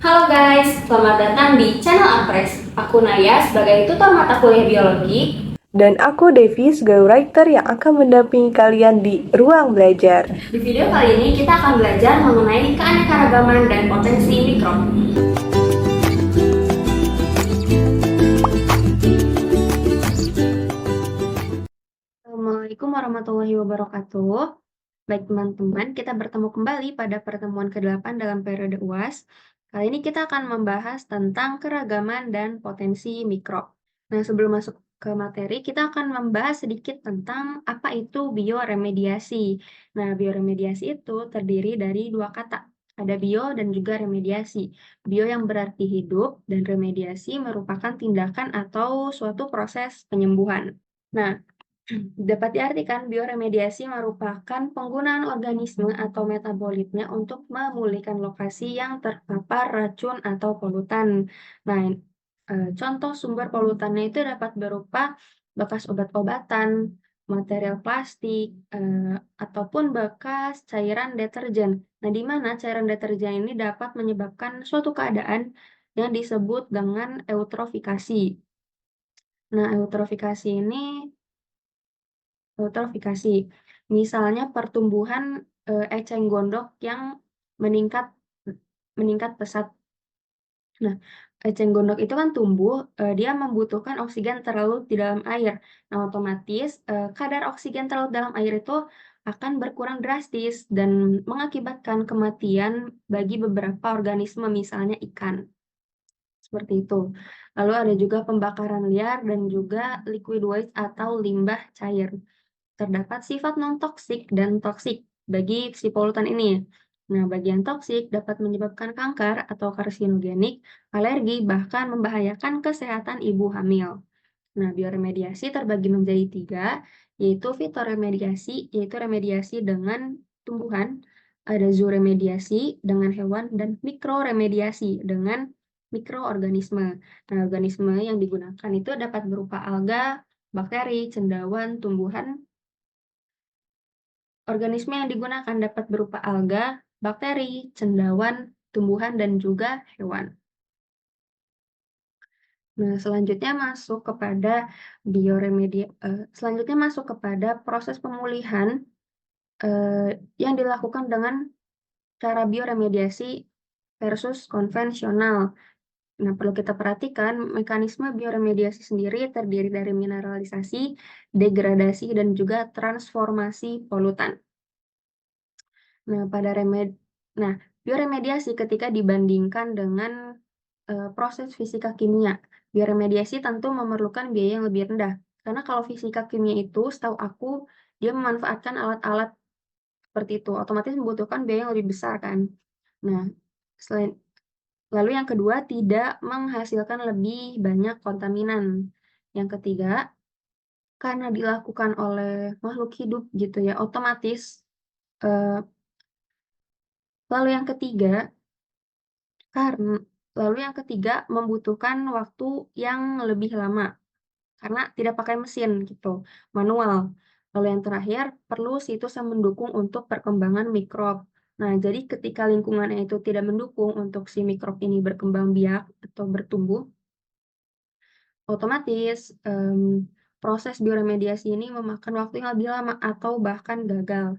Halo guys, selamat datang di channel Apres. Aku Naya sebagai tutor mata kuliah biologi. Dan aku Devi sebagai writer yang akan mendampingi kalian di ruang belajar. Di video kali ini kita akan belajar mengenai keanekaragaman dan potensi mikrob. Assalamualaikum warahmatullahi wabarakatuh. Baik teman-teman, kita bertemu kembali pada pertemuan ke-8 dalam periode UAS. Kali ini kita akan membahas tentang keragaman dan potensi mikrob. Nah, sebelum masuk ke materi, kita akan membahas sedikit tentang apa itu bioremediasi. Nah, bioremediasi itu terdiri dari dua kata. Ada bio dan juga remediasi. Bio yang berarti hidup dan remediasi merupakan tindakan atau suatu proses penyembuhan. Nah, dapat diartikan bioremediasi merupakan penggunaan organisme atau metabolitnya untuk memulihkan lokasi yang terpapar racun atau polutan. Nah, contoh sumber polutannya itu dapat berupa bekas obat-obatan, material plastik, ataupun bekas cairan deterjen. Nah, di mana cairan deterjen ini dapat menyebabkan suatu keadaan yang disebut dengan eutrofikasi. Nah, eutrofikasi ini eutrofikasi. Misalnya pertumbuhan, eceng gondok yang meningkat meningkat pesat. Nah, eceng gondok itu kan tumbuh, dia membutuhkan oksigen terlarut di dalam air. Nah, otomatis, kadar oksigen terlarut dalam air itu akan berkurang drastis dan mengakibatkan kematian bagi beberapa organisme, misalnya ikan, seperti itu. Lalu ada juga pembakaran liar dan juga liquid waste atau limbah cair. Terdapat sifat non-toksik dan toksik bagi si polutan ini. Nah, bagian toksik dapat menyebabkan kanker atau karsinogenik, alergi, bahkan membahayakan kesehatan ibu hamil. Nah, bioremediasi terbagi menjadi tiga, yaitu fitoremediasi, yaitu remediasi dengan tumbuhan, ada zooremediasi dengan hewan, dan mikroremediasi dengan mikroorganisme. Nah, organisme yang digunakan itu dapat berupa alga, bakteri, cendawan, tumbuhan. Organisme yang digunakan dapat berupa alga, bakteri, cendawan, tumbuhan, dan juga hewan. Nah, selanjutnya masuk kepada proses pemulihan yang dilakukan dengan cara bioremediasi versus konvensional. Nah, perlu kita perhatikan mekanisme bioremediasi sendiri terdiri dari mineralisasi, degradasi, dan juga transformasi polutan. Nah, bioremediasi ketika dibandingkan dengan proses fisika kimia. Bioremediasi tentu memerlukan biaya yang lebih rendah. Karena kalau fisika kimia itu, setahu aku, dia memanfaatkan alat-alat seperti itu, otomatis membutuhkan biaya yang lebih besar kan. Nah, selain lalu yang kedua, tidak menghasilkan lebih banyak kontaminan. Yang ketiga, karena dilakukan oleh makhluk hidup gitu ya, otomatis. eh, Lalu yang ketiga, membutuhkan waktu yang lebih lama, karena tidak pakai mesin gitu, manual. Lalu yang terakhir, perlu situs yang mendukung untuk perkembangan mikrob. Nah, jadi ketika lingkungannya itu tidak mendukung untuk si mikrob ini berkembang biak atau bertumbuh, otomatis proses bioremediasi ini memakan waktu yang lebih lama atau bahkan gagal.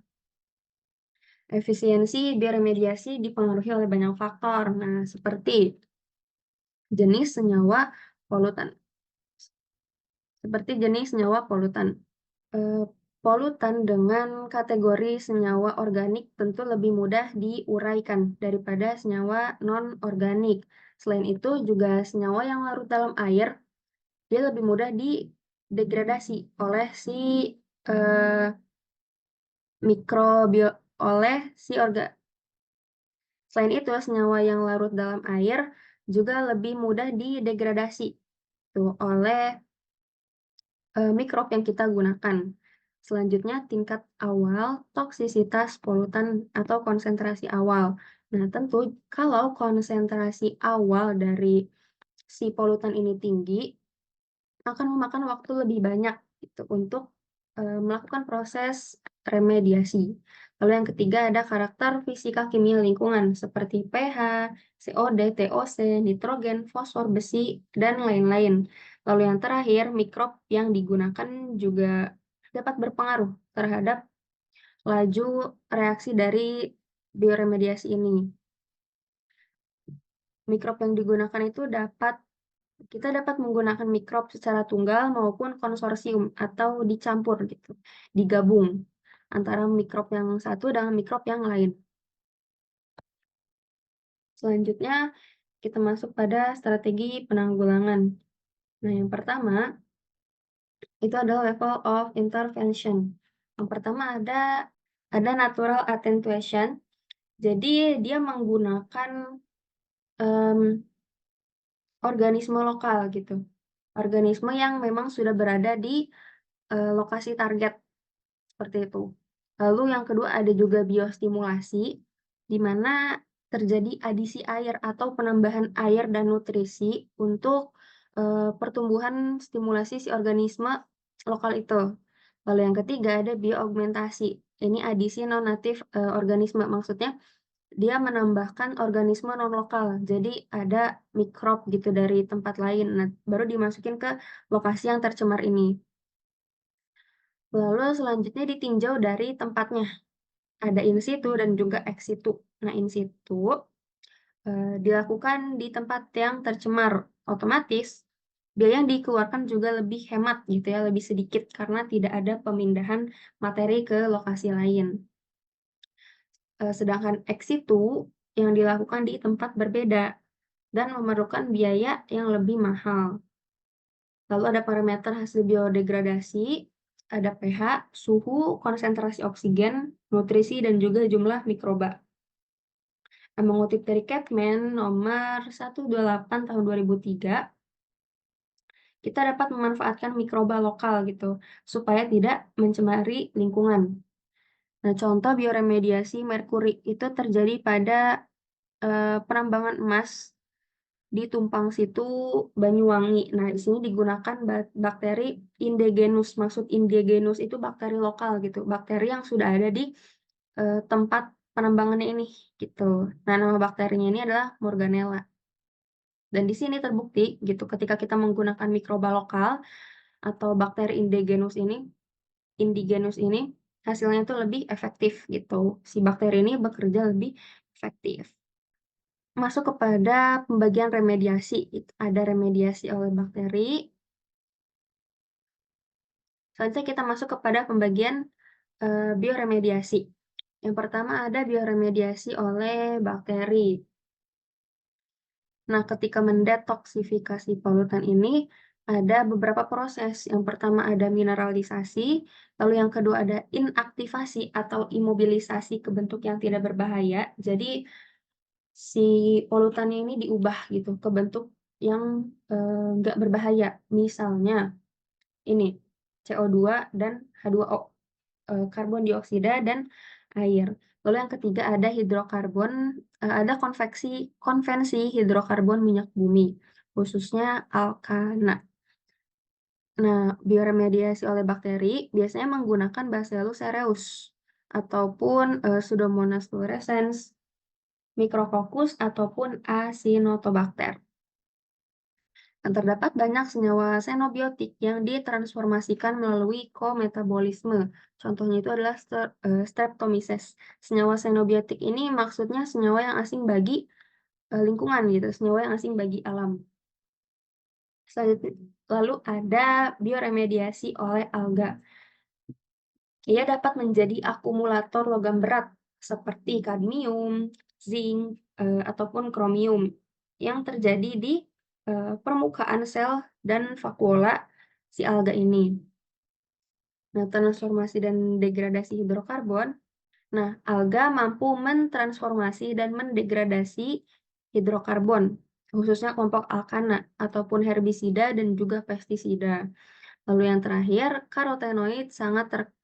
Efisiensi bioremediasi dipengaruhi oleh banyak faktor. Nah, seperti jenis senyawa polutan. Eh, Polutan dengan kategori senyawa organik tentu lebih mudah diuraikan daripada senyawa non-organik. Selain itu juga senyawa yang larut dalam air, dia lebih mudah didegradasi oleh si eh, mikrobio oleh si orga. Selain itu, senyawa yang larut dalam air juga lebih mudah didegradasi tuh oleh mikrob yang kita gunakan. Selanjutnya, tingkat awal toksisitas polutan atau konsentrasi awal. Nah, tentu kalau konsentrasi awal dari si polutan ini tinggi, akan memakan waktu lebih banyak gitu untuk melakukan proses bioremediasi. Lalu yang ketiga ada karakter fisika kimia lingkungan seperti pH, COD, TOC, nitrogen, fosfor, besi, dan lain-lain. Lalu yang terakhir, mikrob yang digunakan juga dapat berpengaruh terhadap laju reaksi dari bioremediasi ini. Mikrob yang digunakan itu kita dapat menggunakan mikrob secara tunggal maupun konsorsium atau dicampur gitu, digabung antara mikrob yang satu dengan mikrob yang lain. Selanjutnya kita masuk pada strategi penanggulangan. Nah, yang pertama itu adalah level of intervention. Yang pertama ada natural attenuation. Jadi dia menggunakan organisme lokal gitu. Organisme yang memang sudah berada di lokasi target seperti itu. Lalu yang kedua ada juga biostimulasi, di mana terjadi adisi air atau penambahan air dan nutrisi untuk pertumbuhan stimulasi si organisme lokal itu. Lalu yang ketiga ada bioaugmentasi. Ini adisi non-native organisme, maksudnya dia menambahkan organisme non-lokal. Jadi ada mikrob gitu dari tempat lain. Nah, baru dimasukin ke lokasi yang tercemar ini. Lalu selanjutnya ditinjau dari tempatnya. Ada in situ dan juga ex situ. Nah, in situ dilakukan di tempat yang tercemar. Otomatis biaya yang dikeluarkan juga lebih hemat gitu ya, lebih sedikit karena tidak ada pemindahan materi ke lokasi lain. Sedangkan ex situ yang dilakukan di tempat berbeda dan memerlukan biaya yang lebih mahal. Lalu ada parameter hasil biodegradasi, ada pH, suhu, konsentrasi oksigen, nutrisi, dan juga jumlah mikroba. Mengutip dari Catman nomor 128 tahun 2003, kita dapat memanfaatkan mikroba lokal gitu, supaya tidak mencemari lingkungan. Nah, contoh bioremediasi merkuri itu terjadi pada penambangan emas di Tumpang Situ, Banyuwangi. Nah, di sini digunakan bakteri Indogenous. Maksud Indogenous itu bakteri lokal gitu, bakteri yang sudah ada di tempat penambangannya ini gitu. Nah, nama bakterinya ini adalah Morganella. Dan di sini terbukti gitu ketika kita menggunakan mikroba lokal atau bakteri indigenous ini hasilnya itu lebih efektif gitu. Si bakteri ini bekerja lebih efektif. Masuk kepada pembagian remediasi. Ada remediasi oleh bakteri. Selanjutnya kita masuk kepada pembagian bioremediasi. Yang pertama ada bioremediasi oleh bakteri. Nah, ketika mendetoksifikasi polutan ini ada beberapa proses. Yang pertama ada mineralisasi, lalu yang kedua ada inaktivasi atau imobilisasi ke bentuk yang tidak berbahaya. Jadi si polutannya ini diubah gitu ke bentuk yang nggak berbahaya. Misalnya ini CO2 dan H2O, karbon dioksida dan air. Lalu yang ketiga ada hidrokarbon, ada konvensi hidrokarbon minyak bumi, khususnya alkana. Nah, bioremediasi oleh bakteri biasanya menggunakan Bacillus cereus ataupun Pseudomonas fluorescens, Micrococcus ataupun Acinetobacter. Dan terdapat banyak senyawa xenobiotik yang ditransformasikan melalui kometabolisme. Contohnya itu adalah Streptomyces. Senyawa xenobiotik ini maksudnya senyawa yang asing bagi lingkungan gitu, senyawa yang asing bagi alam. Lalu ada bioremediasi oleh alga. Ia dapat menjadi akumulator logam berat seperti kadmium, zinc, ataupun kromium yang terjadi di permukaan sel dan vakuola si alga ini. Nah, transformasi dan degradasi hidrokarbon. Nah, alga mampu mentransformasi dan mendegradasi hidrokarbon, khususnya kelompok alkana ataupun herbisida dan juga pestisida. Lalu yang terakhir, karotenoid sangat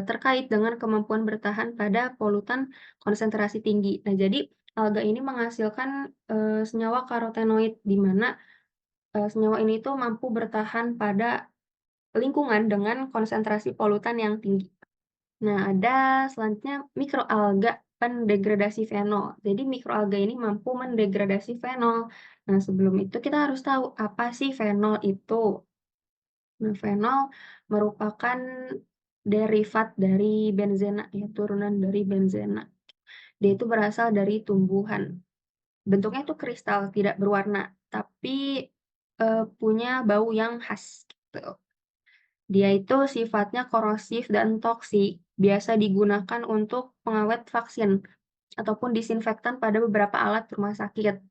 terkait dengan kemampuan bertahan pada polutan konsentrasi tinggi. Nah, jadi alga ini menghasilkan senyawa karotenoid di mana senyawa ini tuh mampu bertahan pada lingkungan dengan konsentrasi polutan yang tinggi. Nah, ada selanjutnya mikroalga pendegradasi fenol. Jadi mikroalga ini mampu mendegradasi fenol. Nah, sebelum itu kita harus tahu apa sih fenol itu. Nah, fenol merupakan derivat dari benzena, ya, turunan dari benzena. Dia itu berasal dari tumbuhan. Bentuknya itu kristal, tidak berwarna, tapi punya bau yang khas gitu. Dia itu sifatnya korosif dan toksik, biasa digunakan untuk pengawet vaksin ataupun disinfektan pada beberapa alat rumah sakit,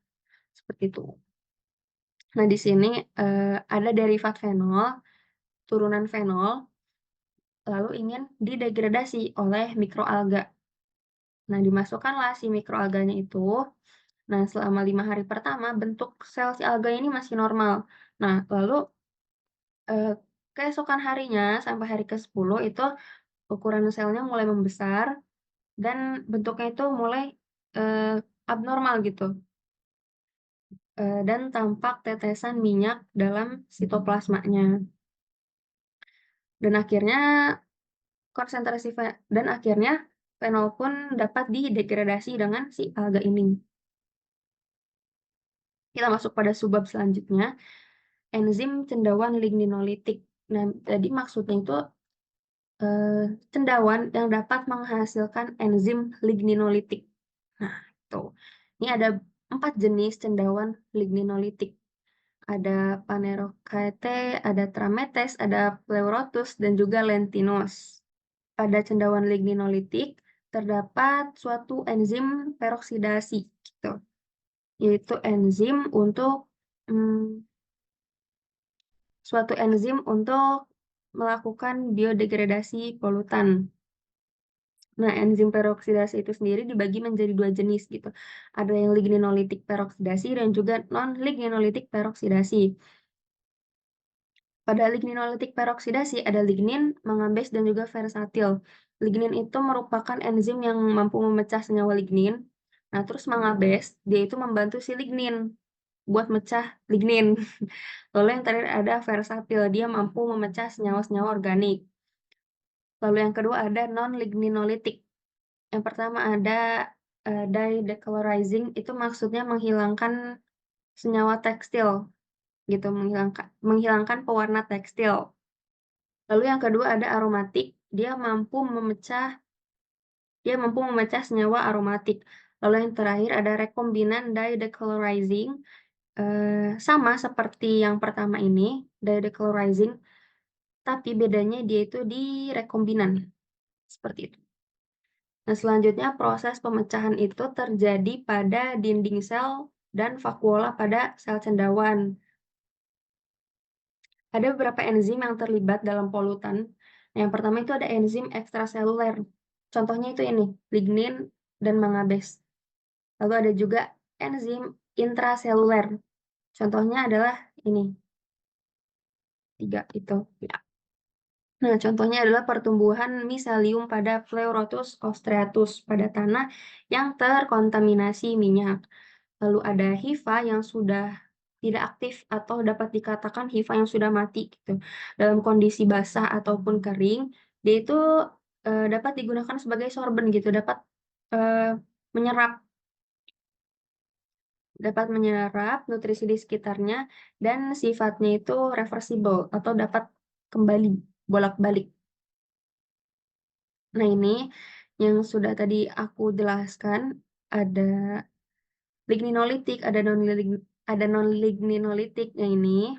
seperti itu. Nah, di sini ada derivat fenol, turunan fenol, lalu ingin didegradasi oleh mikroalga. Nah, dimasukkanlah si mikroalganya itu. Nah, selama 5 hari pertama bentuk sel si alga ini masih normal. Nah, lalu keesokan harinya sampai hari ke-10 itu ukuran selnya mulai membesar dan bentuknya itu mulai abnormal gitu, dan tampak tetesan minyak dalam sitoplasmanya. Dan akhirnya akhirnya fenol pun dapat didegradasi dengan si alga ini. Kita masuk pada subbab selanjutnya, enzim cendawan ligninolitik. Nah, jadi maksudnya itu cendawan yang dapat menghasilkan enzim ligninolitik. Nah, itu. Ini ada 4 jenis cendawan ligninolitik. Ada Phanerochaete, ada Trametes, ada Pleurotus, dan juga Lentinus. Pada cendawan ligninolitik terdapat suatu enzim peroksidasi, gitu. Yaitu suatu enzim untuk melakukan biodegradasi polutan. Nah, enzim peroksidasi itu sendiri dibagi menjadi 2 jenis gitu. Ada yang ligninolitik peroksidasi dan juga non-ligninolitik peroksidasi. Pada ligninolitik peroksidasi ada lignin, mangabes, dan juga versatil. Lignin itu merupakan enzim yang mampu memecah senyawa lignin. Nah, terus mangabes, dia itu membantu si lignin buat mecah lignin. Lalu yang terakhir ada versatil, dia mampu memecah senyawa-senyawa organik. Lalu yang kedua ada non-ligninolitik. Yang pertama ada didecolorizing, itu maksudnya menghilangkan senyawa tekstil gitu, menghilangkan pewarna tekstil. Lalu yang kedua ada aromatik, dia mampu memecah senyawa aromatik. Lalu yang terakhir ada rekombinan didecolorizing, sama seperti yang pertama ini, didecolorizing, tapi bedanya dia itu di rekombinan, seperti itu. Nah, selanjutnya proses pemecahan itu terjadi pada dinding sel dan vakuola pada sel cendawan. Ada beberapa enzim yang terlibat dalam polutan. Nah, yang pertama itu ada enzim ekstraseluler. Contohnya itu ini, lignin dan mangabes. Lalu ada juga enzim intraseluler. Contohnya adalah ini, 3 itu. Ya. Nah, contohnya adalah pertumbuhan miselium pada Pleurotus ostreatus pada tanah yang terkontaminasi minyak. Lalu ada hifa yang sudah tidak aktif atau dapat dikatakan hifa yang sudah mati gitu. Dalam kondisi basah ataupun kering, dia itu dapat digunakan sebagai sorben gitu, eee, menyerap nutrisi di sekitarnya dan sifatnya itu reversible atau dapat kembali bolak-balik. Nah, ini yang sudah tadi aku jelaskan, ada ligninolitik, ada non-ligninolitiknya ini.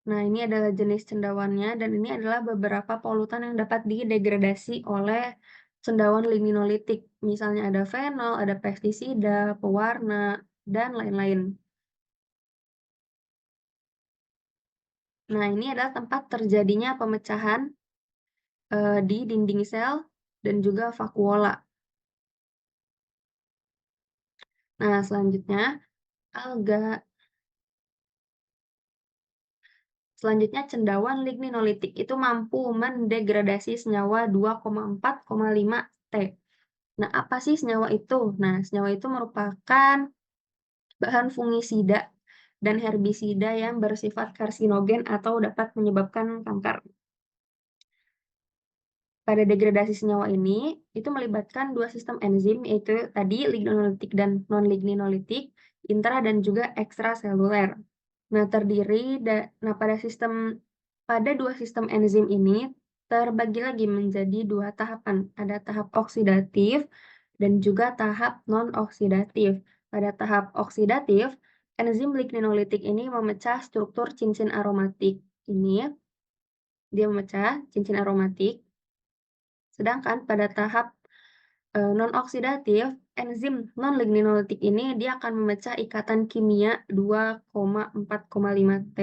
Nah, ini adalah jenis cendawannya dan ini adalah beberapa polutan yang dapat didegradasi oleh cendawan ligninolitik. Misalnya ada fenol, ada pestisida, pewarna, dan lain-lain. Nah, ini adalah tempat terjadinya pemecahan di dinding sel dan juga vakuola. Nah, selanjutnya alga. Selanjutnya cendawan ligninolitik itu mampu mendegradasi senyawa 2,4,5 T. Nah, apa sih senyawa itu? Nah, senyawa itu merupakan bahan fungisida dan herbisida yang bersifat karsinogen atau dapat menyebabkan kanker. pada degradasi senyawa ini itu melibatkan dua sistem enzim, yaitu tadi lignonolitik dan non-lignonolitik, intra dan juga ekstraseluler. Nah, pada dua sistem enzim ini terbagi lagi menjadi dua tahapan. Ada tahap oksidatif dan juga tahap non-oksidatif. Pada tahap oksidatif, enzim lignonolitik ini memecah struktur cincin aromatik. Dia memecah cincin aromatik. Sedangkan pada tahap non-oksidatif, enzim non-lignonolitik ini dia akan memecah ikatan kimia 2,4,5T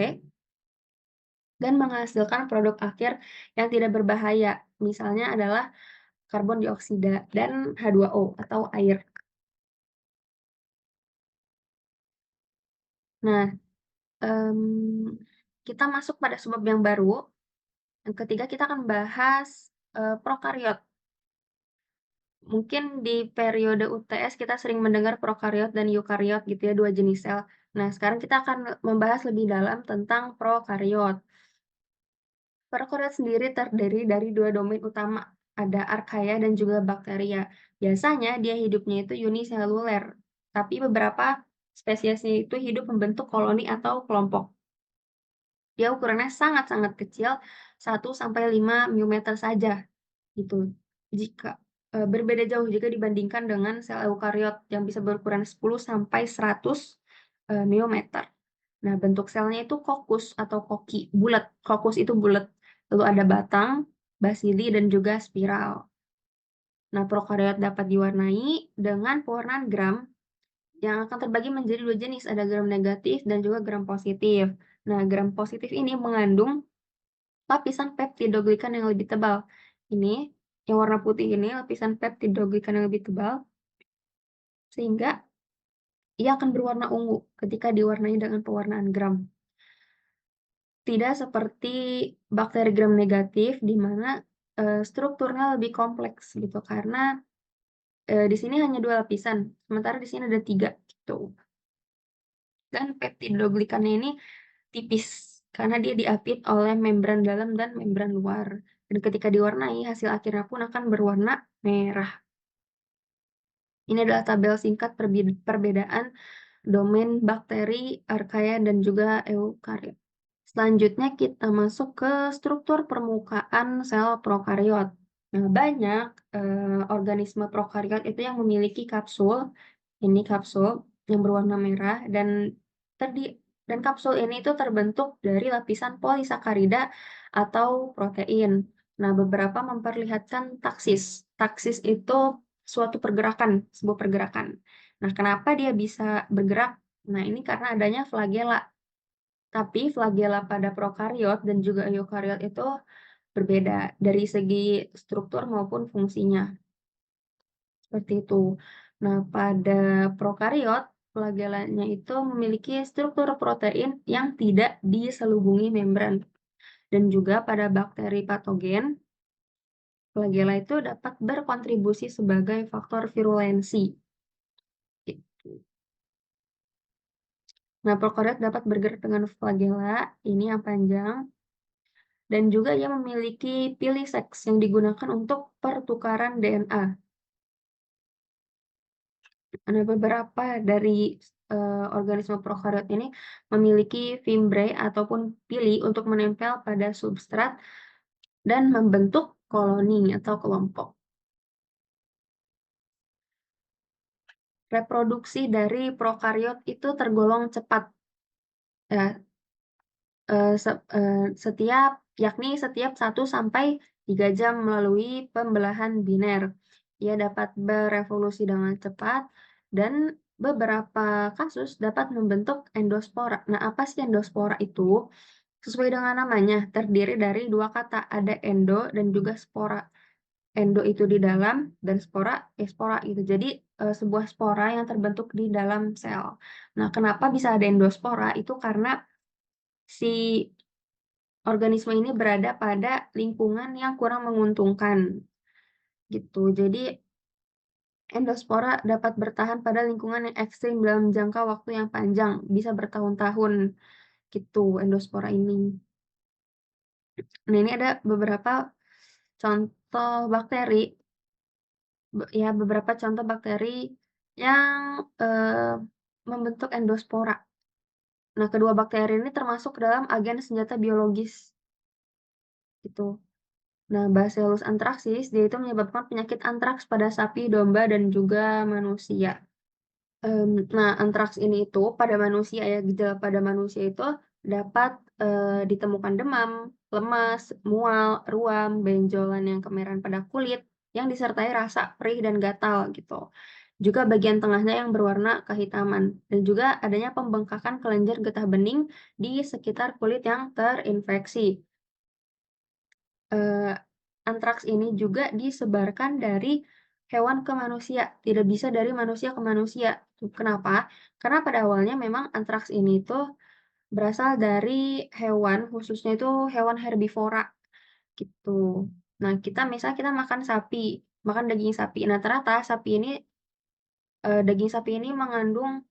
dan menghasilkan produk akhir yang tidak berbahaya. Misalnya adalah karbon dioksida dan H2O atau air. Nah, kita masuk pada subbab yang baru. Yang ketiga kita akan bahas prokariot. Mungkin di periode UTS kita sering mendengar prokariot dan eukariot gitu ya, dua jenis sel. Nah, sekarang kita akan membahas lebih dalam tentang prokariot. Prokariot sendiri terdiri dari dua domain utama, ada archaea dan juga bakteria. Biasanya dia hidupnya itu uniseluler, tapi beberapa spesiesnya itu hidup membentuk koloni atau kelompok. Dia ukurannya sangat-sangat kecil, 1-5 miometer saja, gitu. Berbeda jauh jika dibandingkan dengan sel eukariot yang bisa berukuran 10-100 miometer. Nah, bentuk selnya itu kokus atau koki, bulat. Kokus itu bulat. Lalu ada batang, basili, dan juga spiral. Nah, prokariot dapat diwarnai dengan pewarnaan gram yang akan terbagi menjadi dua jenis, ada gram negatif dan juga gram positif. Nah, gram positif ini mengandung lapisan peptidoglikan yang lebih tebal. Ini, yang warna putih ini, lapisan peptidoglikan yang lebih tebal, sehingga ia akan berwarna ungu ketika diwarnai dengan pewarnaan gram. Tidak seperti bakteri gram negatif, di mana strukturnya lebih kompleks gitu, karena di sini hanya 2 lapisan, sementara di sini ada 3 gitu. Dan peptidoglikannya ini tipis, karena dia diapit oleh membran dalam dan membran luar. Dan ketika diwarnai, hasil akhirnya pun akan berwarna merah. Ini adalah tabel singkat perbedaan domain bakteri, archaea, dan juga eukariot. Selanjutnya kita masuk ke struktur permukaan sel prokariot. Nah, banyak organisme prokariot itu yang memiliki kapsul. Ini kapsul yang berwarna merah dan kapsul ini itu terbentuk dari lapisan polisakarida atau protein. Nah, beberapa memperlihatkan taksis. Taksis itu suatu pergerakan, sebuah pergerakan. Nah, kenapa dia bisa bergerak? Nah, ini karena adanya flagela. Tapi flagela pada prokariot dan juga eukariot itu berbeda dari segi struktur maupun fungsinya. Seperti itu. Nah, pada prokariot, flagelanya itu memiliki struktur protein yang tidak diselubungi membran. Dan juga pada bakteri patogen, flagela itu dapat berkontribusi sebagai faktor virulensi. Gitu. Nah, prokariot dapat bergerak dengan flagela, ini yang panjang, dan juga ia memiliki piliseks yang digunakan untuk pertukaran DNA. Ada beberapa dari organisme prokariot ini memiliki fimbriae ataupun pili untuk menempel pada substrat dan membentuk koloni atau kelompok. Reproduksi dari prokariot itu tergolong cepat, ya, yakni setiap 1-3 jam melalui pembelahan biner. Ia dapat berevolusi dengan cepat dan beberapa kasus dapat membentuk endospora. Nah, apa sih endospora itu? Sesuai dengan namanya, terdiri dari dua kata, ada endo dan juga spora. Endo itu di dalam dan spora gitu. Jadi sebuah spora yang terbentuk di dalam sel. Nah, kenapa bisa ada endospora? Itu karena si organisme ini berada pada lingkungan yang kurang menguntungkan gitu. Jadi endospora dapat bertahan pada lingkungan yang ekstrim dalam jangka waktu yang panjang, bisa bertahun-tahun gitu endospora ini. Nah, ini ada beberapa contoh bakteri, beberapa contoh bakteri yang, membentuk endospora. Nah, kedua bakteri ini termasuk dalam agen senjata biologis, gitu. Nah, Bacillus anthracis dia itu menyebabkan penyakit antraks pada sapi, domba, dan juga manusia. Nah, antraks ini itu pada manusia ya, gejala pada manusia itu dapat, ditemukan demam, lemas, mual, ruam, benjolan yang kemerahan pada kulit, yang disertai rasa perih dan gatal gitu. Juga bagian tengahnya yang berwarna kehitaman, dan juga adanya pembengkakan kelenjar getah bening di sekitar kulit yang terinfeksi. Eee, Antraks ini juga disebarkan dari hewan ke manusia, tidak bisa dari manusia ke manusia. Kenapa? Karena pada awalnya memang antraks ini tuh berasal dari hewan, khususnya itu hewan herbivora, gitu. Nah, kita makan sapi, makan daging sapi. Nah, ternyata daging sapi ini mengandung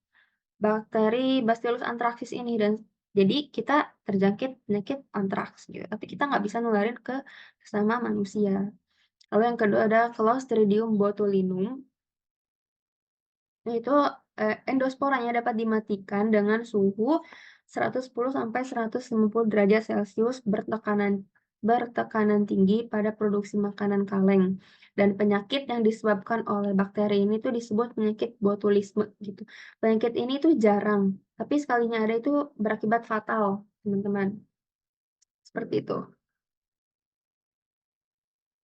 bakteri Bacillus anthracis ini dan jadi kita terjangkit penyakit antraks gitu, tapi kita nggak bisa nularin ke sesama manusia. Lalu yang kedua ada Clostridium botulinum, yaitu, endosporanya dapat dimatikan dengan suhu 110 sampai 150 derajat Celcius bertekanan tinggi pada produksi makanan kaleng. Dan penyakit yang disebabkan oleh bakteri ini tuh disebut penyakit botulisme gitu. Penyakit ini tuh jarang, tapi sekalinya ada itu berakibat fatal, teman-teman. Seperti itu.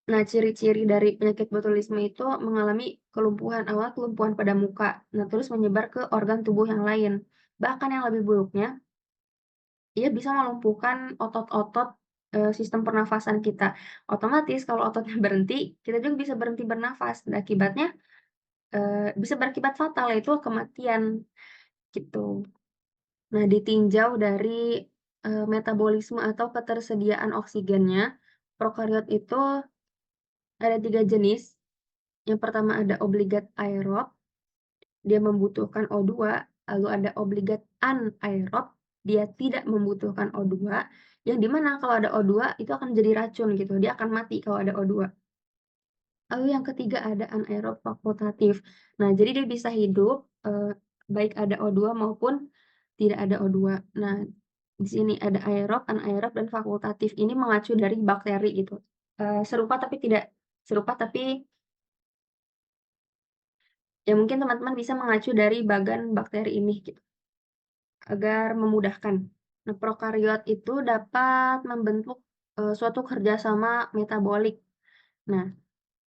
Nah, ciri-ciri dari penyakit botulisme itu mengalami awal kelumpuhan pada muka, nah terus menyebar ke organ tubuh yang lain. Bahkan yang lebih buruknya, ia bisa melumpuhkan otot-otot, sistem pernafasan kita. Otomatis kalau ototnya berhenti, kita juga bisa berhenti bernafas, dan akibatnya, bisa berakibat fatal, yaitu kematian, gitu. Nah, ditinjau dari, metabolisme atau ketersediaan oksigennya, prokariot itu ada 3 jenis. Yang pertama ada obligat aerob, dia membutuhkan O2, lalu ada obligat anaerob, dia tidak membutuhkan O2, yang di mana kalau ada O2 itu akan jadi racun gitu, dia akan mati kalau ada O2. Lalu yang ketiga ada anaerob fakultatif. Nah, jadi dia bisa hidup, baik ada O2 maupun tidak ada O2. Nah, di sini ada aerob, anaerob, dan fakultatif. Ini mengacu dari bakteri gitu. Serupa tapi ya mungkin teman-teman bisa mengacu dari bagan bakteri ini gitu, agar memudahkan. Nah, prokariot itu dapat membentuk, suatu kerjasama metabolik. Nah,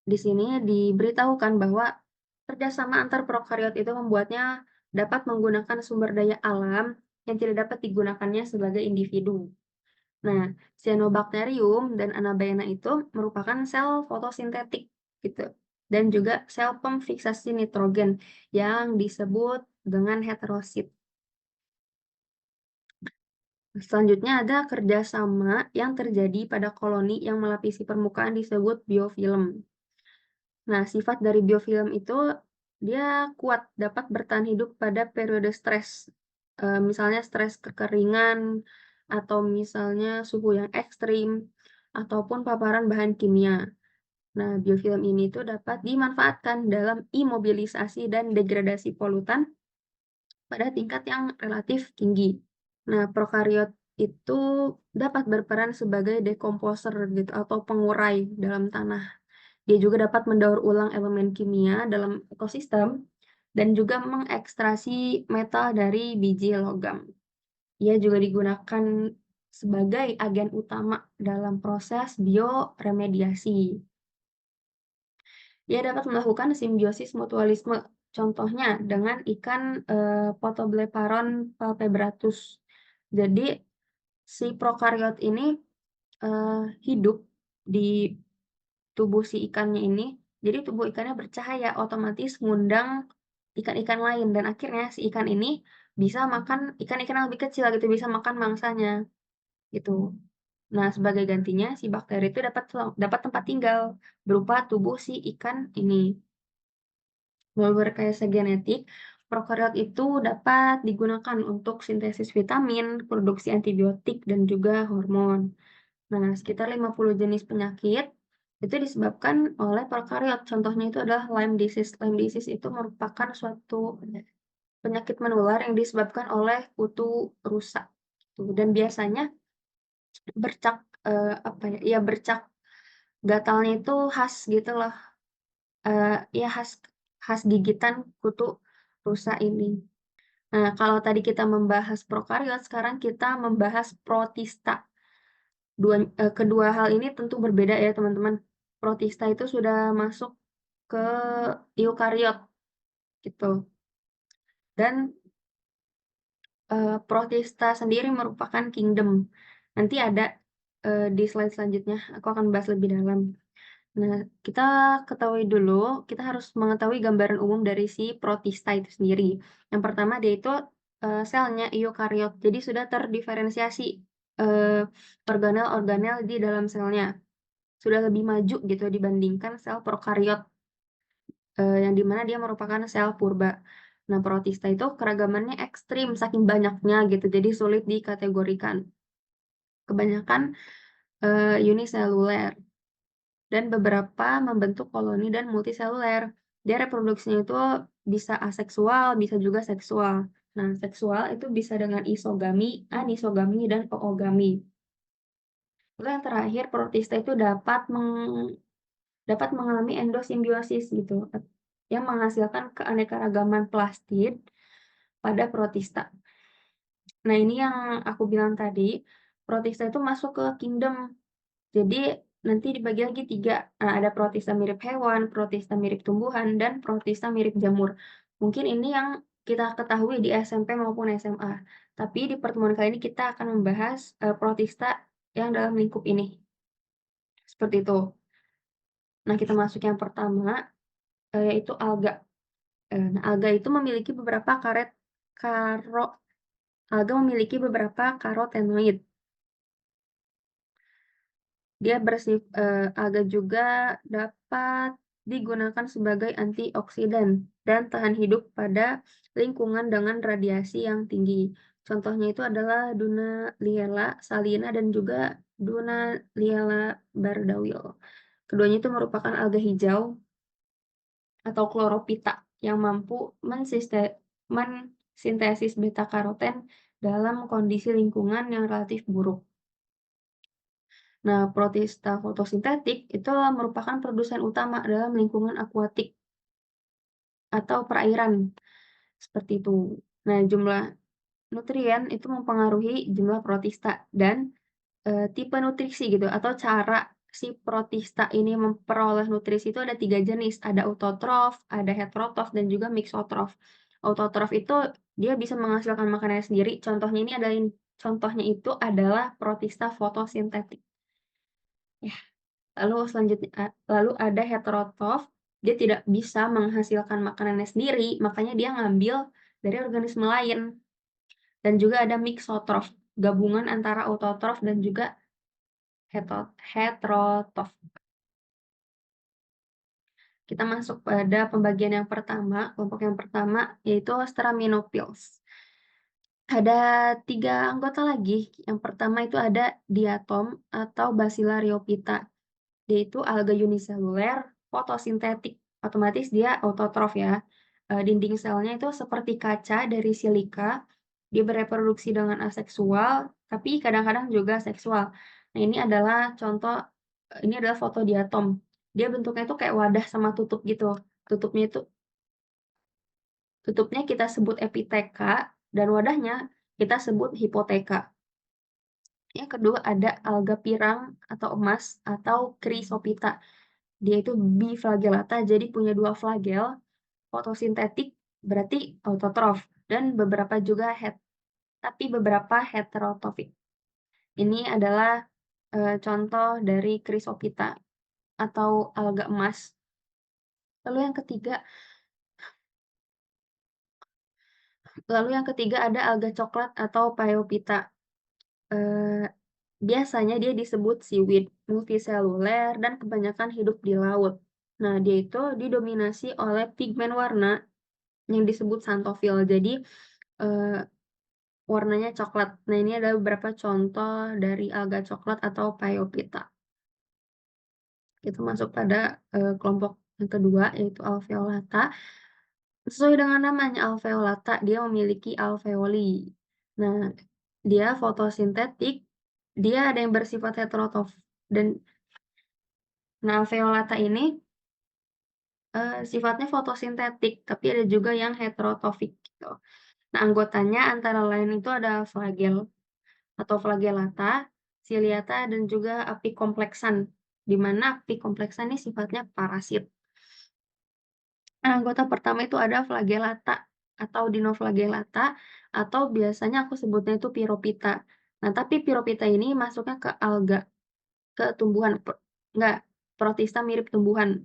di sini diberitahukan bahwa kerjasama antar prokariot itu membuatnya dapat menggunakan sumber daya alam yang tidak dapat digunakannya sebagai individu. Nah, Cyanobacterium dan Anabaena itu merupakan sel fotosintetik gitu, dan juga sel pemfiksasi nitrogen yang disebut dengan heterosit. Selanjutnya ada kerjasama yang terjadi pada koloni yang melapisi permukaan disebut biofilm. Nah, sifat dari biofilm itu dia kuat, dapat bertahan hidup pada periode stres. Misalnya stres kekeringan, atau misalnya suhu yang ekstrim, ataupun paparan bahan kimia. Nah, biofilm ini tuh dapat dimanfaatkan dalam imobilisasi dan degradasi polutan pada tingkat yang relatif tinggi. Nah, prokariot itu dapat berperan sebagai dekomposer gitu atau pengurai dalam tanah. Dia juga dapat mendaur ulang elemen kimia dalam ekosistem dan juga mengekstraksi metal dari biji logam. Ia juga digunakan sebagai agen utama dalam proses bioremediasi. Dia dapat melakukan simbiosis mutualisme, contohnya dengan ikan, Photoblepharon palpebratus. Jadi, si prokariot ini, hidup di tubuh si ikannya ini, jadi tubuh ikannya bercahaya, otomatis ngundang ikan-ikan lain dan akhirnya si ikan ini bisa makan ikan-ikan yang lebih kecil gitu, bisa makan mangsanya, gitu. Nah, sebagai gantinya si bakteri itu dapat tempat tinggal berupa tubuh si ikan ini. Melalui rekayasa genetik, prokariot itu dapat digunakan untuk sintesis vitamin, produksi antibiotik, dan juga hormon. Nah, sekitar 50 jenis penyakit itu disebabkan oleh prokariot. Contohnya itu adalah Lyme disease. Lyme disease itu merupakan suatu penyakit menular yang disebabkan oleh kutu rusa, gitu. Dan biasanya bercak, bercak gatalnya itu khas gitu loh, ya khas gigitan kutu rusa ini. Nah, kalau tadi kita membahas prokariot, sekarang kita membahas protista. Kedua hal ini tentu berbeda ya teman-teman. Protista itu sudah masuk ke eukariot gitu. Dan protista sendiri merupakan kingdom. Nanti ada di slide selanjutnya, aku akan bahas lebih dalam. Nah, kita ketahui dulu, kita harus mengetahui gambaran umum dari si protista itu sendiri. Yang pertama, dia itu selnya eukariot, jadi sudah terdiferensiasi organel-organel di dalam selnya. Sudah lebih maju gitu dibandingkan sel prokariot, yang dimana dia merupakan sel purba. Nah, protista itu keragamannya ekstrim, saking banyaknya gitu, jadi sulit dikategorikan. Kebanyakan uniseluler, dan beberapa membentuk koloni dan multiseluler. Dia reproduksinya itu bisa aseksual, bisa juga seksual. Nah, seksual itu bisa dengan isogami, anisogami, dan oogami. Lalu yang terakhir, protista itu dapat mengalami endosimbiosis gitu, yang menghasilkan keanekaragaman plastid pada protista. Nah, ini yang aku bilang tadi, protista itu masuk ke kingdom. Jadi nanti dibagi lagi 3. Nah, ada protista mirip hewan, protista mirip tumbuhan, dan protista mirip jamur. Mungkin ini yang kita ketahui di SMP maupun SMA. Tapi di pertemuan kali ini kita akan membahas protista yang dalam lingkup ini. Seperti itu. Nah, kita masuk yang pertama, yaitu alga. Nah, alga itu memiliki beberapa alga memiliki beberapa karotenoid. Dia alga juga dapat digunakan sebagai antioksidan dan tahan hidup pada lingkungan dengan radiasi yang tinggi. Contohnya itu adalah Dunaliella salina dan juga Dunaliella bardawil. Keduanya itu merupakan alga hijau atau kloropita yang mampu mensintesis beta karoten dalam kondisi lingkungan yang relatif buruk. Nah, protista fotosintetik itu merupakan produsen utama dalam lingkungan akuatik atau perairan, seperti itu. Nah, jumlah nutrien itu mempengaruhi jumlah protista dan tipe nutrisi gitu, atau cara si protista ini memperoleh nutrisi itu ada 3 jenis, ada autotrof, ada heterotrof, dan juga mixotrof. Autotrof itu dia bisa menghasilkan makanannya sendiri, contohnya itu adalah protista fotosintetik. Ya. Lalu ada heterotrof, dia tidak bisa menghasilkan makanannya sendiri, makanya dia ngambil dari organisme lain. Dan juga ada mixotrof, gabungan antara autotrof dan juga heterotrof. Kita masuk pada pembagian yang pertama, kelompok yang pertama, yaitu Straminophils. Ada 3 anggota lagi. Yang pertama itu ada diatom atau Bacilla rheophyta. Dia itu alga uniseluler, fotosintetik, otomatis dia autotrof ya. Dinding selnya itu seperti kaca dari silika, dia bereproduksi dengan aseksual, tapi kadang-kadang juga seksual. Nah, ini adalah foto diatom. Dia bentuknya itu kayak wadah sama tutup gitu. Tutupnya kita sebut epiteka, dan wadahnya kita sebut hipoteka. Yang kedua ada alga pirang atau emas atau Chrysophyta. Dia itu biflagellata, jadi punya 2 flagel, fotosintetik berarti autotrof, dan beberapa heterotofik. Ini adalah contoh dari Chrysophyta atau alga emas. Lalu yang ketiga ada alga coklat atau Phaeophyta. Biasanya dia disebut seaweed, multiseluler, dan kebanyakan hidup di laut. Nah, dia itu didominasi oleh pigmen warna yang disebut xanthophyll. Jadi, warnanya coklat. Nah, ini ada beberapa contoh dari alga coklat atau Phaeophyta. Kita masuk pada, kelompok yang kedua yaitu alveolata. Sesuai dengan namanya alveolata, dia memiliki alveoli. Nah, dia fotosintetik, dia ada yang bersifat heterotrof dan alveolata ini, sifatnya fotosintetik, tapi ada juga yang heterotofik gitu. Nah, anggotanya antara lain itu ada flagel atau flagellata, ciliata, dan juga apikompleksan, di mana apikompleksan ini sifatnya parasit. Nah, anggota pertama itu ada flagellata atau dinoflagellata atau biasanya aku sebutnya itu Pyrophyta. Nah, tapi Pyrophyta ini masuknya ke alga, ke tumbuhan, enggak, protista mirip tumbuhan.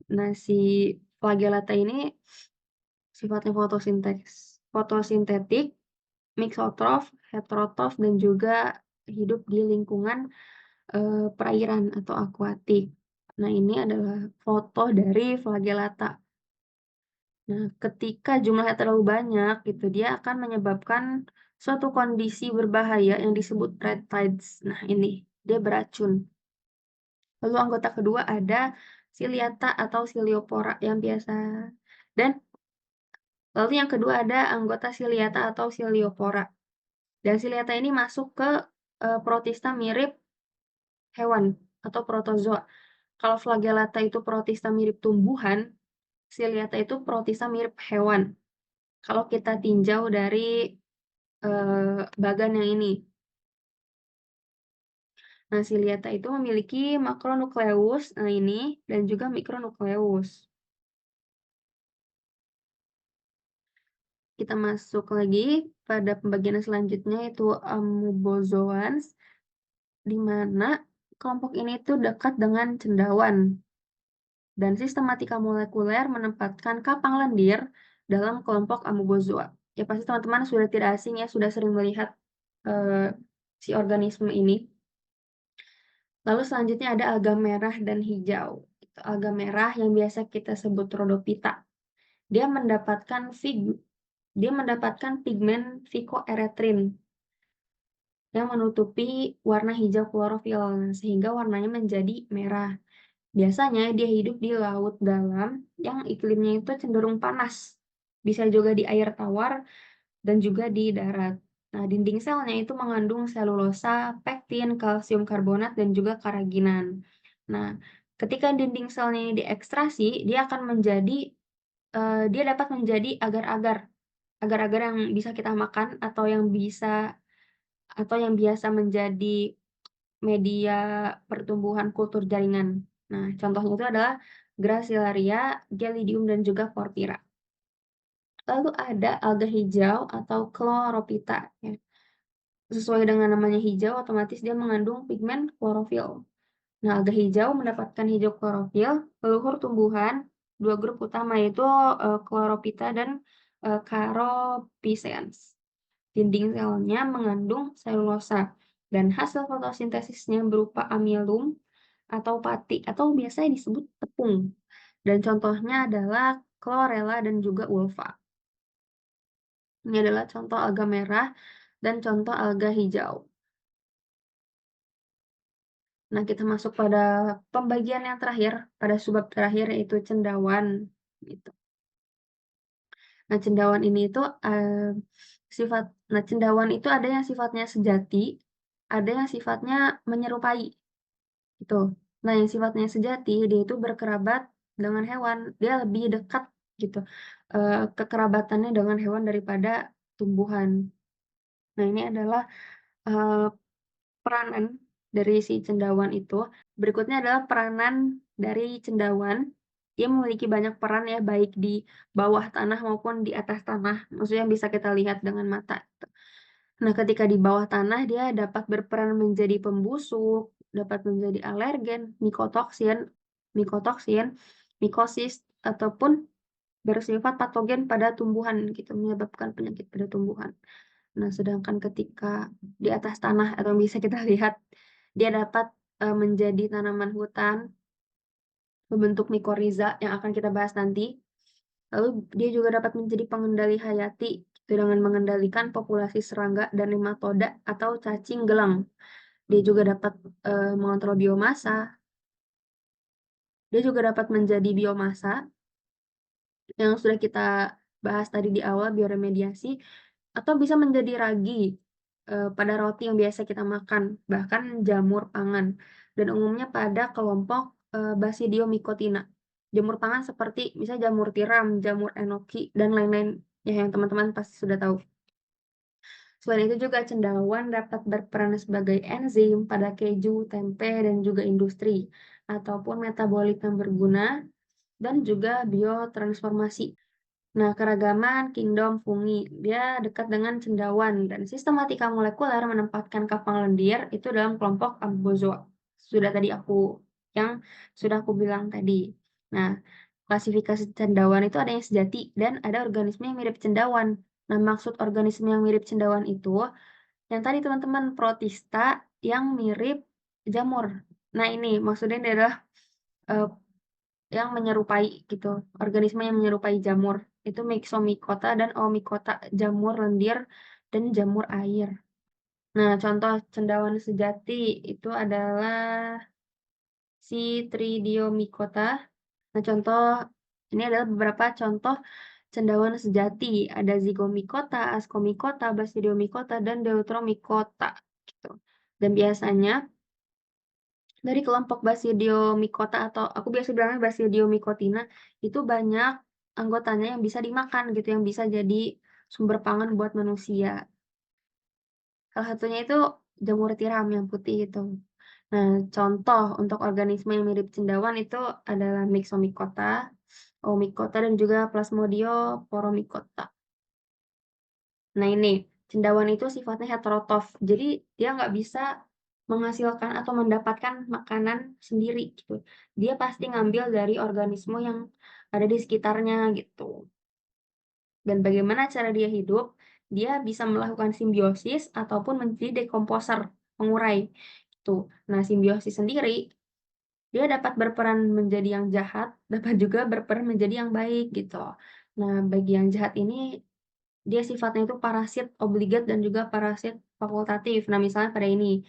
Nah, si flagellata ini sifatnya fotosintetik, mixotrof, heterotrof, dan juga hidup di lingkungan, perairan atau akuatik. Nah, ini adalah foto dari flagellata. Nah, ketika jumlahnya terlalu banyak gitu, dia akan menyebabkan suatu kondisi berbahaya yang disebut red tides. Nah, ini, dia beracun. Lalu anggota kedua ada Ciliata atau Ciliopora yang biasa. Dan lalu yang kedua ada anggota Ciliata atau Ciliopora. Dan Ciliata ini masuk ke protista mirip hewan atau protozoa. Kalau Flagellata itu protista mirip tumbuhan, Ciliata itu protista mirip hewan. Kalau kita tinjau dari bagan yang ini. Nah, Ciliata itu memiliki makronukleus, nah ini, dan juga mikronukleus. Kita masuk lagi pada pembagian selanjutnya yaitu amoebozoans, di mana kelompok ini tuh dekat dengan cendawan. Dan sistematika molekuler menempatkan kapang lendir dalam kelompok amoebozoa. Ya pasti teman-teman sudah tidak asing ya, sudah sering melihat si organisme ini. Lalu selanjutnya ada alga merah dan hijau. Alga merah yang biasa kita sebut Rhodophyta. Dia mendapatkan pigmen phycoerythrin yang menutupi warna hijau klorofil sehingga warnanya menjadi merah. Biasanya dia hidup di laut dalam yang iklimnya itu cenderung panas. Bisa juga di air tawar dan juga di darat. Nah, dinding selnya itu mengandung selulosa, pektin, kalsium karbonat, dan juga karaginan. Nah, ketika dinding selnya ini diekstrasi, dia dapat menjadi agar-agar. Agar-agar yang bisa kita makan atau yang biasa menjadi media pertumbuhan kultur jaringan. Nah, contohnya itu adalah Gracilaria, Gelidium, dan juga Porphyra. Lalu ada alga hijau atau Chlorophyta, ya. Sesuai dengan namanya hijau, otomatis dia mengandung pigmen klorofil. Nah, alga hijau mendapatkan hijau klorofil, leluhur tumbuhan, dua grup utama yaitu Chlorophyta dan Charophyceans. Dinding selnya mengandung selulosa dan hasil fotosintesisnya berupa amilum atau pati atau biasanya disebut tepung. Dan contohnya adalah chlorella dan juga ulva. Ini adalah contoh alga merah dan contoh alga hijau. Nah, kita masuk pada pembagian yang terakhir, pada subbab terakhir yaitu cendawan gitu. Nah, cendawan ini itu cendawan itu ada yang sifatnya sejati, ada yang sifatnya menyerupai gitu. Nah, yang sifatnya sejati dia itu berkerabat dengan hewan, dia lebih dekat gitu. Kekerabatannya dengan hewan daripada tumbuhan. Nah, ini adalah peranan dari si cendawan itu. Berikutnya adalah peranan dari cendawan. Dia memiliki banyak peran ya, baik di bawah tanah maupun di atas tanah. Maksudnya bisa kita lihat dengan mata. Nah, ketika di bawah tanah dia dapat berperan menjadi pembusuk, dapat menjadi alergen, mikotoksin, mikosis, ataupun bersifat patogen pada tumbuhan gitu, menyebabkan penyakit pada tumbuhan. Nah, sedangkan ketika di atas tanah atau bisa kita lihat, dia dapat menjadi tanaman hutan berbentuk mikoriza yang akan kita bahas nanti. Lalu dia juga dapat menjadi pengendali hayati dengan mengendalikan populasi serangga dan nematoda atau cacing gelang. Dia juga dapat mengontrol biomassa. Dia juga dapat menjadi biomassa yang sudah kita bahas tadi di awal, bioremediasi, atau bisa menjadi ragi pada roti yang biasa kita makan, bahkan jamur pangan, dan umumnya pada kelompok Basidiomycotina. Jamur pangan seperti misalnya jamur tiram, jamur enoki, dan lain-lain ya, yang teman-teman pasti sudah tahu. Selain itu juga cendawan dapat berperan sebagai enzim pada keju, tempe, dan juga industri, ataupun metabolit yang berguna, dan juga biotransformasi. Nah, keragaman kingdom fungi, dia dekat dengan cendawan, dan sistematika molekuler menempatkan kapang lendir itu dalam kelompok Ambozoa. Yang sudah aku bilang tadi. Nah, klasifikasi cendawan itu ada yang sejati dan ada organisme yang mirip cendawan. Nah, maksud organisme yang mirip cendawan itu yang tadi teman-teman, protista yang mirip jamur. Nah, ini maksudnya adalah eh, yang menyerupai gitu, organisme yang menyerupai jamur. Itu Myxomycota dan Oomycota, jamur lendir dan jamur air. Nah, contoh cendawan sejati itu adalah Chytridiomycota. Nah, ini adalah beberapa contoh cendawan sejati. Ada Zygomycota, Ascomycota, Basidiomycota, dan Deuteromycota gitu. Dan biasanya dari kelompok Basidiomycota, atau aku biasa bilangnya Basidiomycotina, itu banyak anggotanya yang bisa dimakan gitu, yang bisa jadi sumber pangan buat manusia. Salah satunya itu jamur tiram yang putih itu. Nah, contoh untuk organisme yang mirip cendawan itu adalah Myxomycota, Oomycota, dan juga Plasmodioporomycota. Nah, ini cendawan itu sifatnya heterotrof, jadi dia nggak bisa menghasilkan atau mendapatkan makanan sendiri gitu. Dia pasti ngambil dari organisme yang ada di sekitarnya gitu. Dan bagaimana cara dia hidup? Dia bisa melakukan simbiosis ataupun menjadi dekomposer, mengurai gitu. Nah, simbiosis sendiri dia dapat berperan menjadi yang jahat, dapat juga berperan menjadi yang baik gitu. Nah, bagi yang jahat ini dia sifatnya itu parasit obligat dan juga parasit fakultatif. Nah, misalnya pada ini,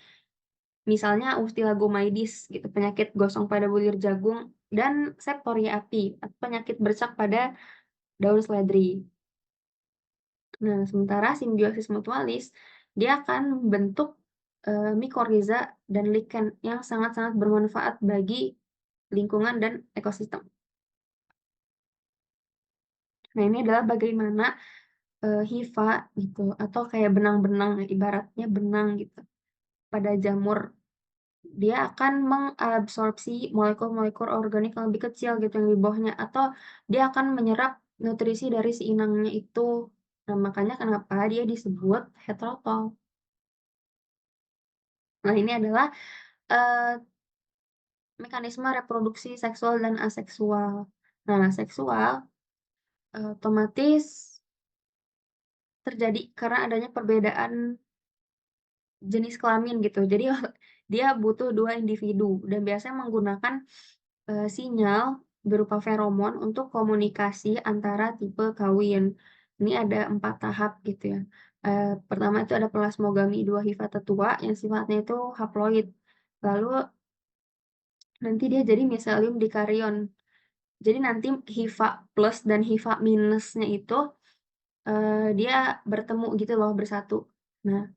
misalnya Ustilagomaides gitu, penyakit gosong pada bulir jagung, dan Septoria api, penyakit bercak pada daun seledri. Nah, sementara simbiosis mutualis, dia akan membentuk mikoriza dan lichen yang sangat-sangat bermanfaat bagi lingkungan dan ekosistem. Nah, ini adalah bagaimana hifa gitu, atau kayak benang-benang, ibaratnya benang gitu, pada jamur. Dia akan mengabsorpsi molekul-molekul organik yang lebih kecil gitu yang di bawahnya, atau dia akan menyerap nutrisi dari si inangnya itu. Nah, makanya kenapa dia disebut heterotol. Nah, ini adalah mekanisme reproduksi seksual dan aseksual. Nah, seksual otomatis terjadi karena adanya perbedaan jenis kelamin gitu. Jadi dia butuh dua individu dan biasanya menggunakan sinyal berupa feromon untuk komunikasi antara tipe kawin. Ini ada 4 tahap gitu ya. Pertama itu ada plasmogami 2 hifa tetua yang sifatnya itu haploid. Lalu nanti dia jadi miselium dikarion. Jadi nanti hifa plus dan hifa minusnya itu dia bertemu gitu loh, bersatu. Nah,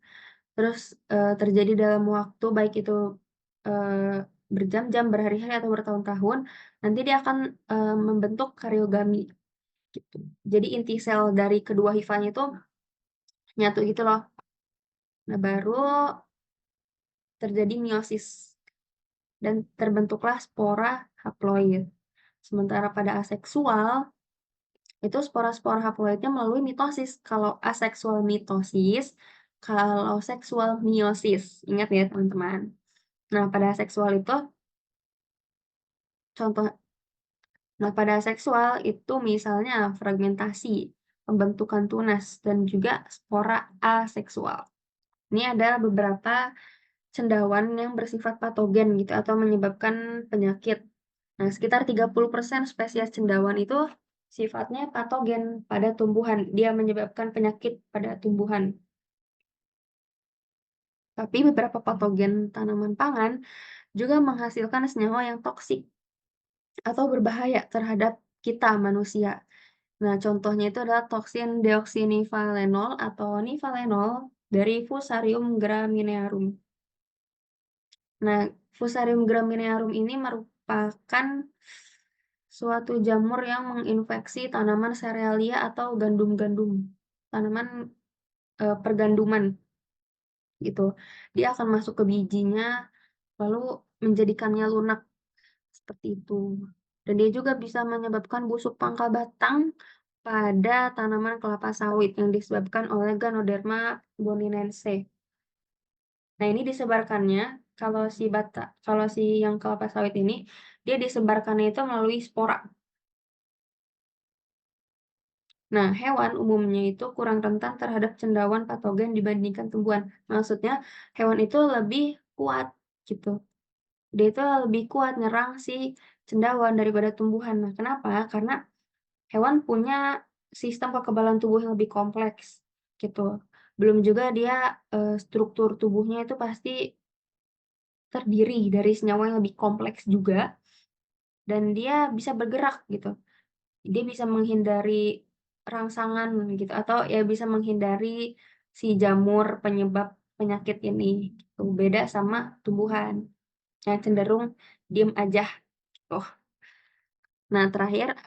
terus terjadi dalam waktu baik itu berjam-jam, berhari-hari, atau bertahun-tahun, nanti dia akan membentuk kariogami gitu. Jadi inti sel dari kedua hifanya itu nyatu gitu loh. Nah, baru terjadi meiosis dan terbentuklah spora haploid. Sementara pada aseksual itu spora-spora haploidnya melalui mitosis. Kalau aseksual mitosis, kalau seksual meiosis. Ingat ya teman-teman. Nah, pada seksual itu contoh pada seksual itu misalnya fragmentasi, pembentukan tunas, dan juga spora aseksual. Ini adalah beberapa cendawan yang bersifat patogen gitu atau menyebabkan penyakit. Nah, sekitar 30% spesies cendawan itu sifatnya patogen pada tumbuhan. Dia menyebabkan penyakit pada tumbuhan. Tapi beberapa patogen tanaman pangan juga menghasilkan senyawa yang toksik atau berbahaya terhadap kita manusia. Nah, contohnya itu adalah toksin deoksinivalenol atau nivalenol dari Fusarium graminearum. Nah, Fusarium graminearum ini merupakan suatu jamur yang menginfeksi tanaman serealia atau gandum-gandum, tanaman perganduman gitu. Dia akan masuk ke bijinya, lalu menjadikannya lunak seperti itu. Dan dia juga bisa menyebabkan busuk pangkal batang pada tanaman kelapa sawit yang disebabkan oleh Ganoderma boninense. Nah, ini disebarkannya kalau si yang kelapa sawit ini dia disebarkannya itu melalui spora. Nah, hewan umumnya itu kurang rentan terhadap cendawan patogen dibandingkan tumbuhan. Maksudnya hewan itu lebih kuat gitu. Dia itu lebih kuat nyerang si cendawan daripada tumbuhan. Nah, kenapa? Karena hewan punya sistem kekebalan tubuh yang lebih kompleks gitu. Belum juga dia struktur tubuhnya itu pasti terdiri dari senyawa yang lebih kompleks juga dan dia bisa bergerak gitu. Dia bisa menghindari rangsangan gitu atau ya bisa menghindari si jamur penyebab penyakit ini gitu. Beda sama tumbuhan yang cenderung diem aja gitu. Nah, terakhir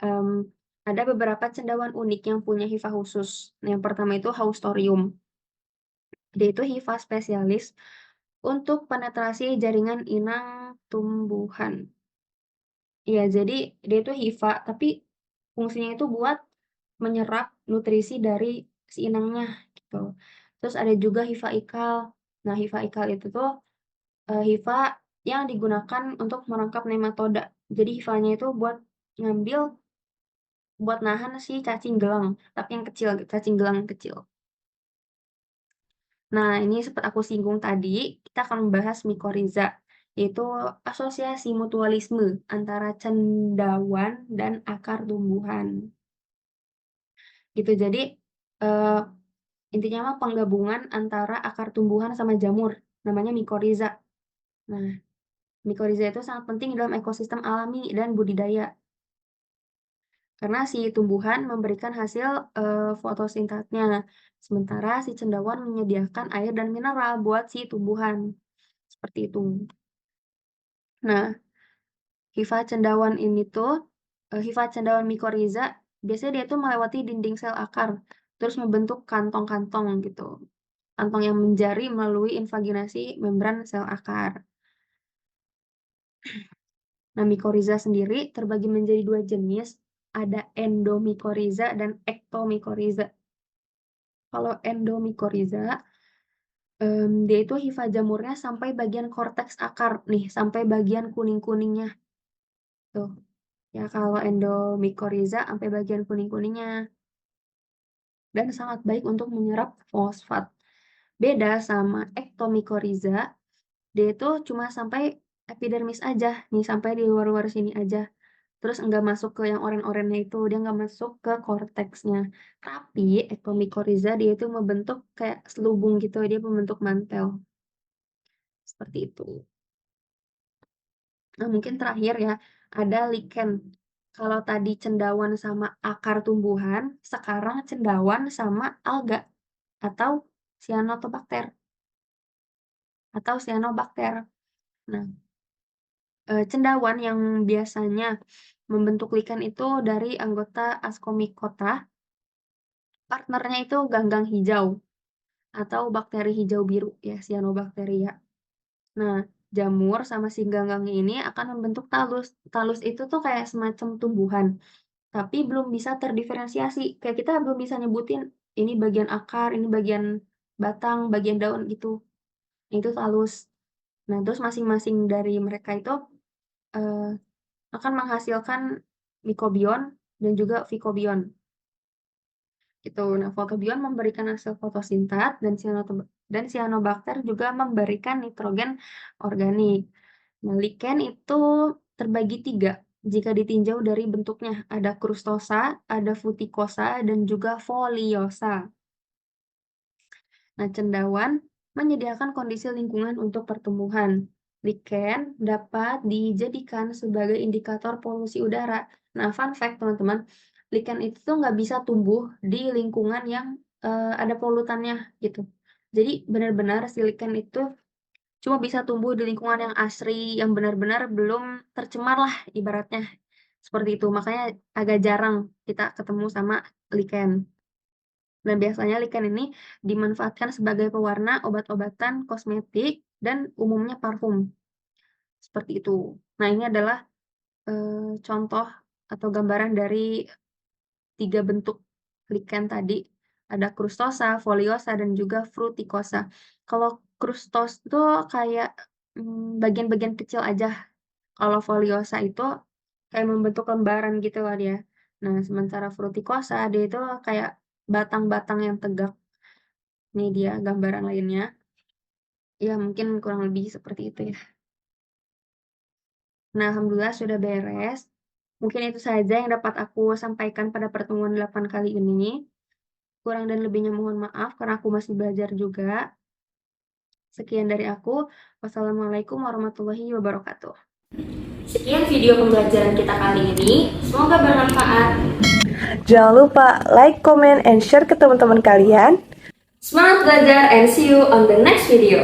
ada beberapa cendawan unik yang punya hifa khusus. Yang pertama itu Haustorium. Dia itu hifa spesialis untuk penetrasi jaringan inang tumbuhan. Iya, jadi dia itu hifa, tapi fungsinya itu buat menyerap nutrisi dari si inangnya gitu. Terus ada juga hifa ikal. Nah, hifa ikal itu tuh hifa yang digunakan untuk menangkap nematoda. Jadi hifanya itu buat nahan si cacing gelang, tapi yang kecil, cacing gelang yang kecil. Nah, ini seperti aku singgung tadi, kita akan membahas mikorizа, yaitu asosiasi mutualisme antara cendawan dan akar tumbuhan. Gitu, jadi eh, intinya mah penggabungan antara akar tumbuhan sama jamur, namanya mikorizа. Nah, mikorizа itu sangat penting dalam ekosistem alami dan budidaya. Karena si tumbuhan memberikan hasil fotosintasnya, sementara si cendawan menyediakan air dan mineral buat si tumbuhan. Seperti itu. Nah, hifa cendawan mikorizа, biasanya dia tuh melewati dinding sel akar, terus membentuk kantong-kantong gitu. Kantong yang menjari melalui invaginasi membran sel akar. Nah, mikorizа sendiri terbagi menjadi dua jenis, ada endomikoriza dan ektomikoriza. Kalau endomikoriza, dia itu hifa jamurnya sampai bagian korteks akar nih, sampai bagian kuning-kuningnya. Tuh. Ya, kalau endomikoriza sampai bagian kuning-kuningnya. Dan sangat baik untuk menyerap fosfat. Beda sama ektomikoriza, dia itu cuma sampai epidermis aja, nih sampai di luar-luar sini aja. Terus nggak masuk ke yang oren-orennya itu, dia nggak masuk ke korteksnya. Tapi ektomikoriza dia itu membentuk kayak selubung gitu, dia membentuk mantel. Seperti itu. Nah, mungkin terakhir ya, ada lichen. Kalau tadi cendawan sama akar tumbuhan, sekarang cendawan sama alga atau cyanobacter atau cyanobacter. Nah, cendawan yang biasanya membentuk lichen itu dari anggota Ascomycota, partnernya itu ganggang hijau atau bakteri hijau biru ya, cyanobacteria. Nah, jamur sama si ganggangnya ini akan membentuk talus. Talus itu tuh kayak semacam tumbuhan, tapi belum bisa terdiferensiasi. Kayak kita belum bisa nyebutin ini bagian akar, ini bagian batang, bagian daun gitu. Itu talus. Nah, terus masing-masing dari mereka itu eh, akan menghasilkan mikobion dan juga fikobion. Gitu. Nah, fotobion memberikan hasil fotosintat dan cyanobacter juga memberikan nitrogen organik. Nah, lichen itu terbagi 3 jika ditinjau dari bentuknya. Ada krustosa, ada futicosa, dan juga foliosa. Nah, cendawan menyediakan kondisi lingkungan untuk pertumbuhan. Lichen dapat dijadikan sebagai indikator polusi udara. Nah, fun fact teman-teman, lichen itu tuh nggak bisa tumbuh di lingkungan yang ada polutannya gitu. Jadi benar-benar si lichen itu cuma bisa tumbuh di lingkungan yang asri, yang benar-benar belum tercemar lah ibaratnya, seperti itu. Makanya agak jarang kita ketemu sama lichen. Dan biasanya lichen ini dimanfaatkan sebagai pewarna obat-obatan, kosmetik, dan umumnya parfum, seperti itu. Nah, ini adalah, contoh atau gambaran dari 3 bentuk lichen tadi, ada crustosa, foliosa, dan juga fruticosa. Kalau crustos itu kayak, bagian-bagian kecil aja, kalau foliosa itu kayak membentuk lembaran gitu loh dia. Nah, sementara fruticosa dia itu kayak batang-batang yang tegak. Ini dia gambaran lainnya. Ya mungkin kurang lebih seperti itu ya. Nah, alhamdulillah sudah beres. Mungkin itu saja yang dapat aku sampaikan pada pertemuan 8 kali ini. Kurang dan lebihnya mohon maaf karena aku masih belajar juga. Sekian dari aku. Wassalamualaikum warahmatullahi wabarakatuh. Sekian video pembelajaran kita kali ini. Semoga bermanfaat. Jangan lupa like, comment, and share ke teman-teman kalian. Semangat belajar and see you on the next video.